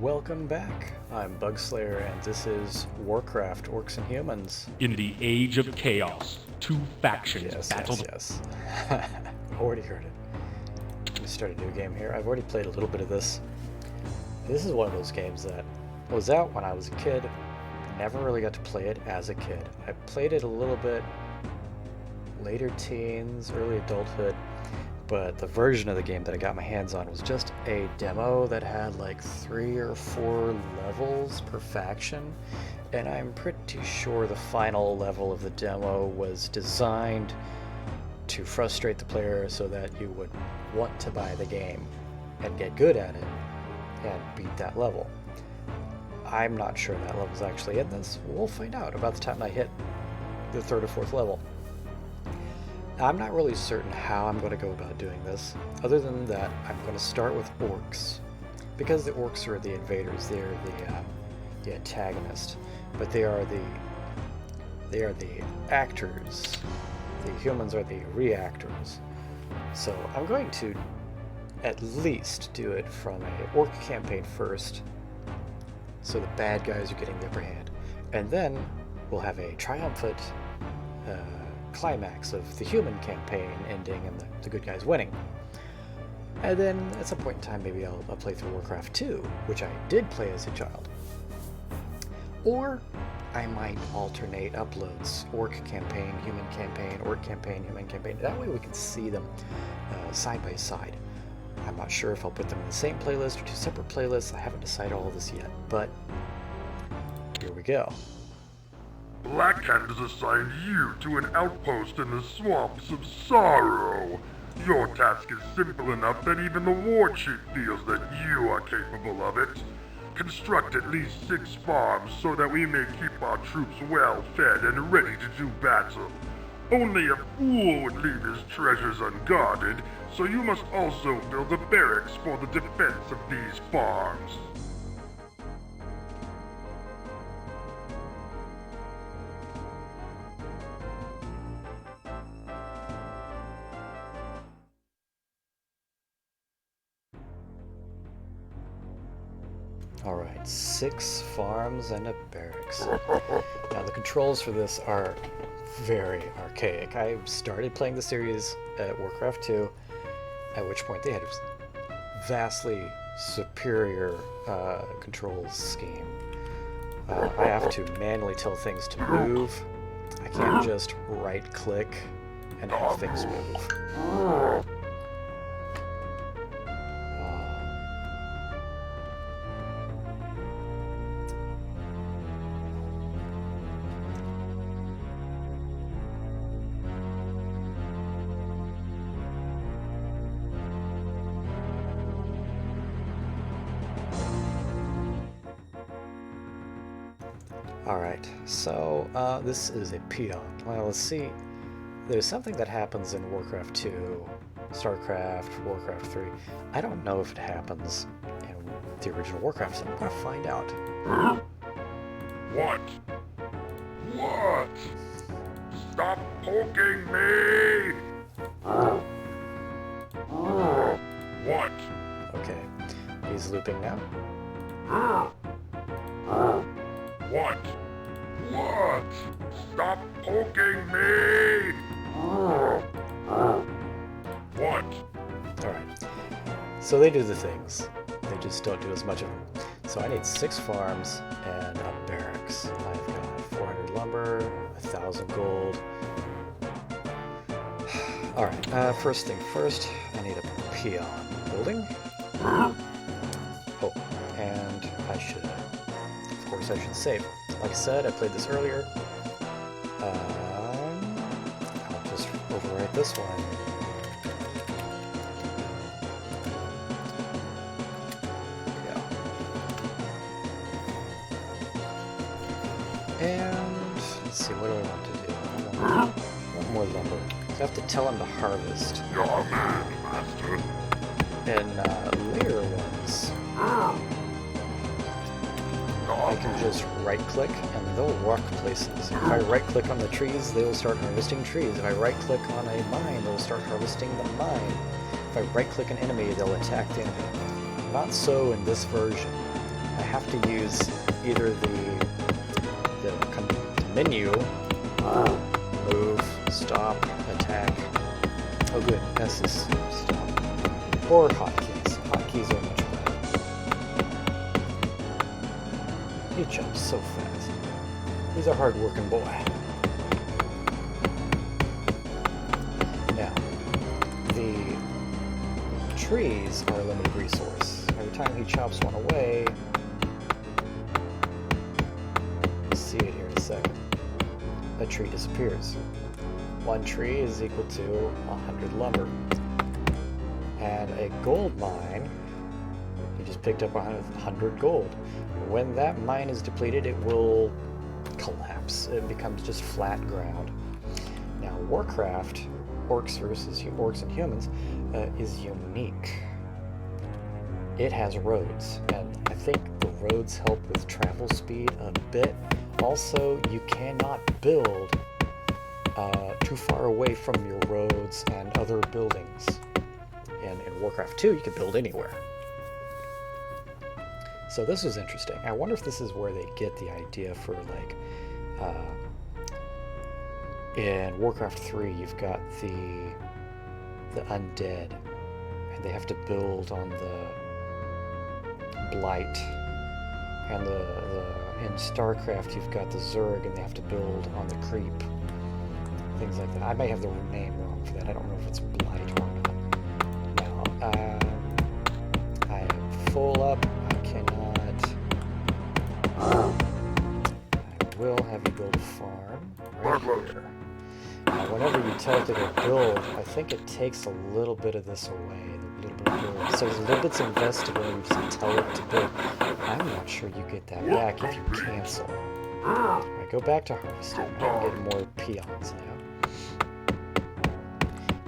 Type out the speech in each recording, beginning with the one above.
Welcome back. I'm Bugslayer, and this is Warcraft, Orcs and Humans. In the age of chaos, two factions Yes. Already heard it. Let me start a new game here. I've already played a little bit of this. This is one of those games that was out when I was a kid. Never really got to play it as a kid. I played it a little bit later teens, early adulthood, but the version of the game that I got my hands on was just a demo that had like 3 or 4 levels per faction, and I'm pretty sure the final level of the demo was designed to frustrate the player so that you would want to buy the game and get good at it and beat that level. I'm not sure that level's actually in this. We'll find out about the time I hit the 3rd or 4th level. I'm not really certain how I'm going to go about doing this, other than that I'm going to start with orcs, because the orcs are the invaders. They're the antagonist, but they are the actors. The humans are the reactors. So I'm going to at least do it from a orc campaign first, so the bad guys are getting the upper hand, and then we'll have a triumphant climax of the human campaign ending and the good guys winning. And then at some point in time maybe I'll play through Warcraft 2, which I did play as a child. Or I might alternate uploads, orc campaign, human campaign, orc campaign, human campaign. That way we can see them side by side. I'm not sure if I'll put them in the same playlist or 2 separate playlists. I haven't decided all of this yet, but here we go. Blackhand has assigned you to an outpost in the swamps of sorrow. Your task is simple enough that even the war chief feels that you are capable of it. Construct at least 6 farms so that we may keep our troops well fed and ready to do battle. Only a fool would leave his treasures unguarded, so you must also build a barracks for the defense of these farms. Alright, 6 farms and a barracks. Now the controls for this are very archaic. I started playing the series at Warcraft 2, at which point they had a vastly superior controls scheme. I have to manually tell things to move. I can't just right click and have things move. Alright, so this is a peon. Well, let's see. There's something that happens in Warcraft 2, StarCraft, Warcraft 3. I don't know if it happens in the original Warcraft, so I'm going to find out. What? What? Stop poking me! What? Okay, he's looping now. What? What? Stop poking me! What? Alright, so they do the things. They just don't do as much of them. So I need 6 farms and a barracks. I've got 400 lumber, 1,000 gold. Alright, first thing first, I need a peon building. Oh, and I should save. Like I said, I played this earlier. I'll just overwrite this one. There we go. And let's see, what do I want to do? I want more lumber. So I have to tell him to harvest. Your man, master. In later ones, I can just right-click and they'll walk places. If I right-click on the trees, they will start harvesting trees. If I right-click on a mine, they'll start harvesting the mine. If I right-click an enemy, they'll attack the enemy. Not so in this version. I have to use either the menu, move, stop, attack. Oh good, S is stop. Or hotkeys. Hotkeys are much better. He jumps so fast. He's a hard-working boy. Now, the trees are a limited resource. Every time he chops one away, you'll see it here in a second, a tree disappears. One tree is equal to 100 lumber. And a gold mine, he just picked up 100 gold. When that mine is depleted, it will collapse. It becomes just flat ground. Now, Warcraft, orcs and humans, is unique. It has roads, and I think the roads help with travel speed a bit. Also, you cannot build too far away from your roads and other buildings. And in Warcraft 2, you can build anywhere. So this was interesting. I wonder if this is where they get the idea for, like, in Warcraft 3, you've got the undead, and they have to build on the blight. And in StarCraft, you've got the Zerg, and they have to build on the creep. Things like that. I may have the name wrong for that. I don't know if it's blight or not. Now, I am full up. I cannot. I will have you build a farm right here. Now, whenever you tell it to go build, I think it takes a little bit of this away. A little bit of build. So there's a little bit's invested when you just tell it to build. I'm not sure you get that back if you cancel. Alright, go back to harvesting. I'm getting more peons now.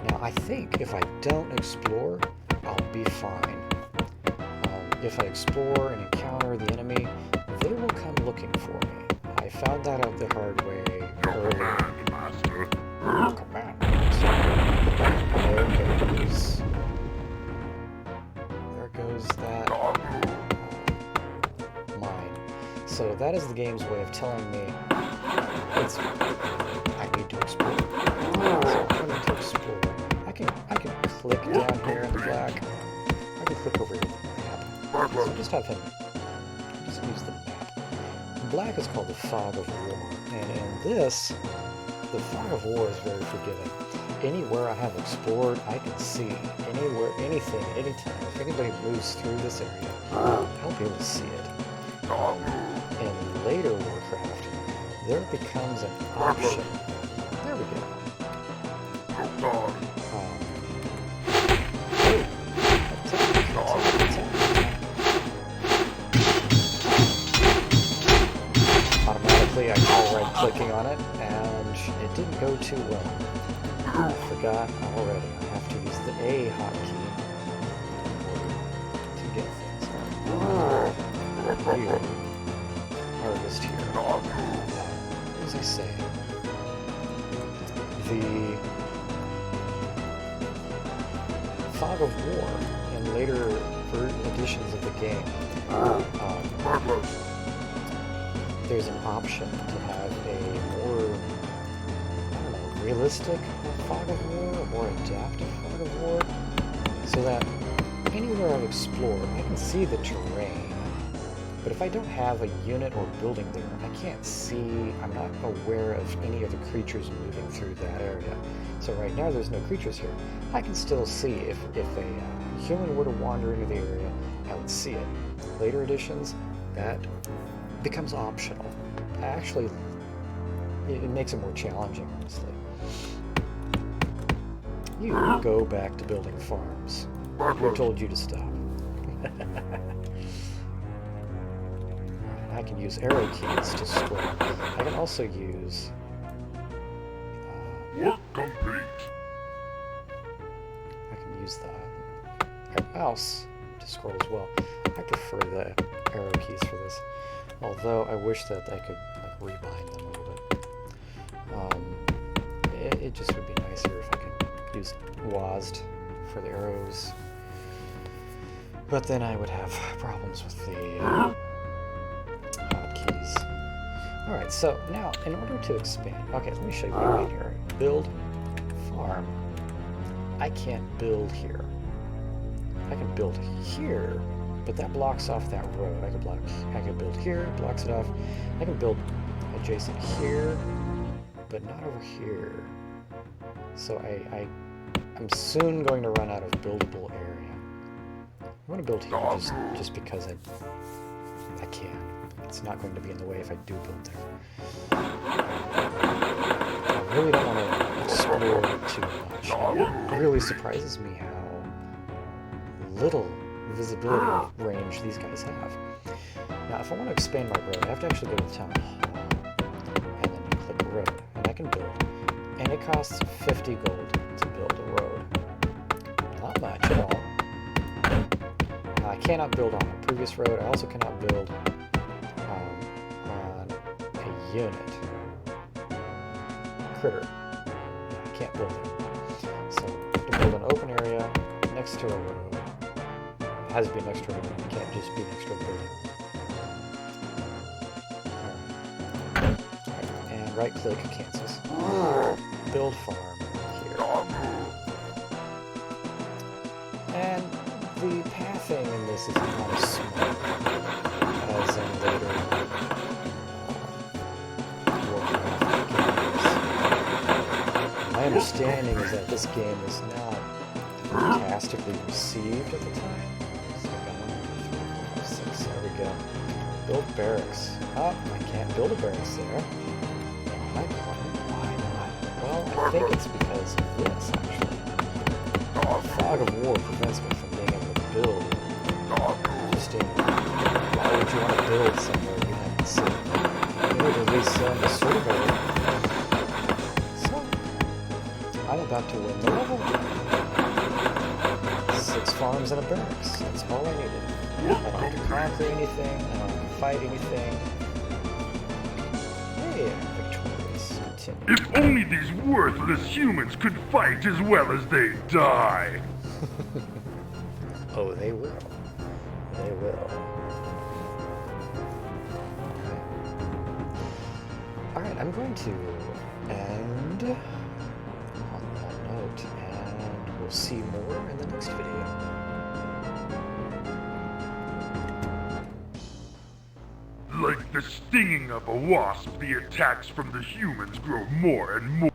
Now, I think if I don't explore, I'll be fine. If I explore and encounter the enemy, they will come looking for me. I found that out the hard way earlier. Command, there goes that mine. So that is the game's way of telling me I need to explore. So I need to explore. I can click down here in the black. I can click over here in the map. So just have him just use the map. The black is called the Fog of War, and in this, the Fog of War is very forgiving. Anywhere I have explored, I can see. Anywhere, anything, anytime. If anybody moves through this area, I'll be able to see it. In later Warcraft, there becomes an option. There we go. Automatically, I try right-clicking on it, and it didn't go too well. I forgot already. I have to use the A hotkey to get things. Here. Harvest here. What was I saying? The Fog of War in later editions of the game, there's an option to have a more, realistic Fog of War, a more adaptive Fog of War, so that anywhere I've explored, I can see the terrain. But if I don't have a unit or building there, I can't see, I'm not aware of any other creatures moving through that area. So right now there's no creatures here. I can still see if a human were to wander into the area, I would see it. Later editions, that becomes optional. Actually, it makes it more challenging, honestly. You go back to building farms. Who told you to stop? I can use arrow keys to scroll. I can also use work complete. I can use the mouse to scroll as well. I prefer the arrow keys for this, although I wish that I could rebind them a little bit. It just would be nicer if I could use WASD for the arrows, but then I would have problems with the so now, in order to expand... Okay, let me show you what I mean here. Build, farm. I can't build here. I can build here, but that blocks off that road. I can build here, blocks it off. I can build adjacent here, but not over here. So I'm soon going to run out of buildable area. I'm going to build here just because I can. It's not going to be in the way if I do build there. I really don't want to explore too much. It really surprises me how little visibility range these guys have. Now, if I want to expand my road, I have to actually go to the town hall, and then click road, and I can build. And it costs 50 gold to build a road. Not much at all. I cannot build on a previous road. I also cannot build on a unit. Critter. I can't build it. So I have to build an open area next to a road. It has to be next to a road. It can't just be next to a building. Alright. And right click cancels. Build farm here. And the pathing in this is kind of smart, as in later Warcraft games. My understanding is that this game was not fantastically received at the time. So I got 1, 2, 3, 4, 5, 6, there we go. Build barracks. Oh, I can't build a barracks there. Why not? Well, I think it's because of this, actually. Fog of War prevents me from being able to build. Interesting. Why would you want to build somewhere you haven't seen? You would at least send a survey. So, I'm about to win the level. 6 farms and a barracks. That's all I needed. I don't have to conquer anything. I don't have to fight anything. Hey, I'm victorious. Continue. If only these worthless humans could fight as well as they die. Oh, they will. They will. Alright, I'm going to end on that note, and we'll see more in the next video. Like the stinging of a wasp, the attacks from the humans grow more and more.